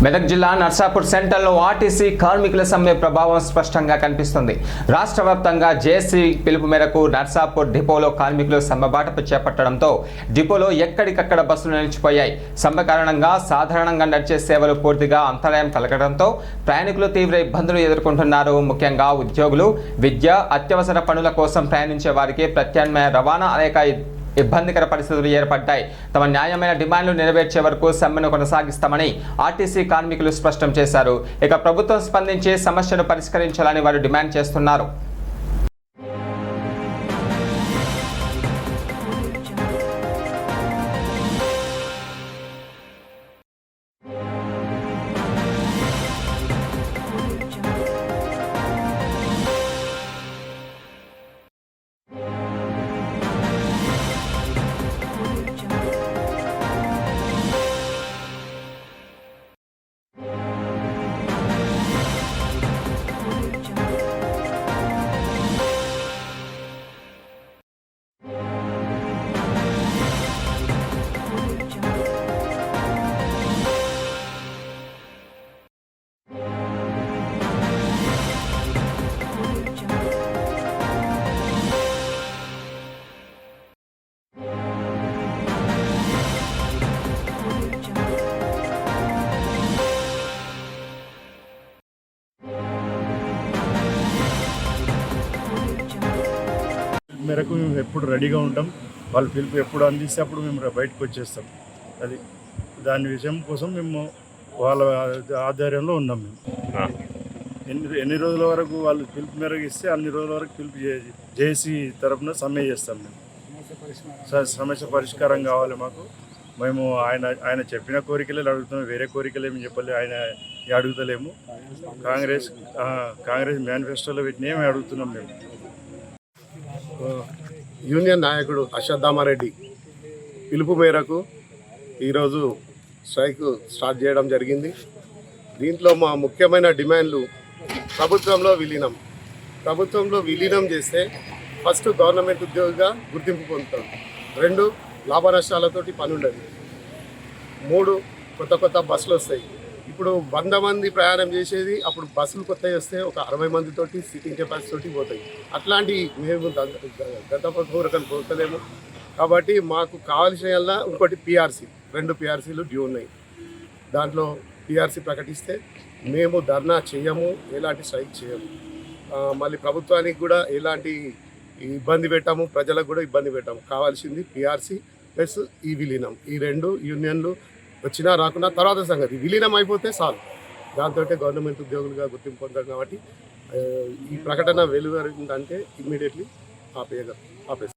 మెదక్ జిల్లా నర్సాపూర్ సెంటర్లో ఆర్టీసీ కార్మికుల సమ్మె ప్రభావం స్పష్టంగా కనిపిస్తుంది. రాష్ట్ర వ్యాప్తంగా జేఏసీ పిలుపు మేరకు నర్సాపూర్ డిపోలో కార్మికులు సమ్మెబాటపు చేపట్టడంతో డిపోలో ఎక్కడికక్కడ బస్సులు నిలిచిపోయాయి. సమ్మె కారణంగా సాధారణంగా నడిచే సేవలు పూర్తిగా అంతరాయం కలగడంతో ప్రయాణికులు తీవ్ర ఇబ్బందులు ఎదుర్కొంటున్నారు. ముఖ్యంగా ఉద్యోగులు, విద్య, అత్యవసర పనుల కోసం ప్రయాణించే వారికి ప్రత్యామ్నాయ రవాణా అనేక ఇబ్బందికర పరిస్థితులు ఏర్పడ్డాయి. తమ న్యాయమైన డిమాండ్లు నెరవేర్చే వరకు సమ్మెను కొనసాగిస్తామని ఆర్టీసీ కార్మికులు స్పష్టం చేశారు. ఇక ప్రభుత్వం స్పందించి సమస్యను పరిష్కరించాలని వారు డిమాండ్ చేస్తున్నారు. మేరకు మేము ఎప్పుడు రెడీగా ఉంటాం. వాళ్ళు పిలుపు ఎప్పుడు అందిస్తే అప్పుడు మేము బయటకు వచ్చేస్తాం. అది దాని విషయం కోసం మేము వాళ్ళ ఆధ్వర్యంలో ఉన్నాం. మేము ఎన్ని రోజుల వరకు వాళ్ళు పిలుపు మేరకు ఇస్తే అన్ని రోజుల వరకు పిలుపు జేఏసీ తరఫున సమ్మె చేస్తాం. మేము సమస్య పరిష్కారం కావాలి మాకు. మేము ఆయన చెప్పిన కోరికలే అడుగుతున్నాం, వేరే కోరికలు ఏమి చెప్పలేదు. ఆయన అడుగుతలేము. కాంగ్రెస్ మేనిఫెస్టోలో పెట్టినేమి అడుగుతున్నాం. మేము యూనియన్ నాయకుడు అశ్వత్థామారెడ్డి పిలుపు మేరకు ఈరోజు స్ట్రైక్ స్టార్ట్ చేయడం జరిగింది. దీంట్లో మా ముఖ్యమైన డిమాండ్లు ప్రభుత్వంలో విలీనం చేస్తే ఫస్ట్ గవర్నమెంట్ ఉద్యోగిగా గుర్తింపు పొందుతాం. 2 లాభ నష్టాలతోటి పని ఉండదు. 3 కొత్త బస్సులు వస్తాయి. ఇప్పుడు 100 మంది ప్రయాణం చేసేది అప్పుడు బస్సులు కొత్తవి వస్తే ఒక 60 మందితోటి సీటింగ్ కెపాసిటీ తోటి పోతాయి. అట్లాంటి మేము గతపూర్వకం పోతలేము. కాబట్టి మాకు కావాల్సిన ఇంకోటి పిఆర్సీ, 2 పిఆర్సీలు డ్యూ ఉన్నాయి. దాంట్లో పిఆర్సీ ప్రకటిస్తే మేము ధర్నా చేయము, ఎలాంటి స్ట్రైక్ చేయము. మళ్ళీ ప్రభుత్వానికి కూడా ఎలాంటి ఇబ్బంది పెట్టాము, ప్రజలకు కూడా ఇబ్బంది పెట్టాము. కావాల్సింది పిఆర్సీ ప్లస్ ఈ విలీనం. ఈ 2 యూనియన్లు వచ్చినా రాకున్నా తర్వాత సంగతి. విలీనం అయిపోతే చాలు. దాంతో గవర్నమెంట్ ఉద్యోగులుగా గుర్తింపు పొందారు. కాబట్టి ఈ ప్రకటన వెలువరిందంటే ఇమ్మీడియట్లీ ఆపేస్తారు.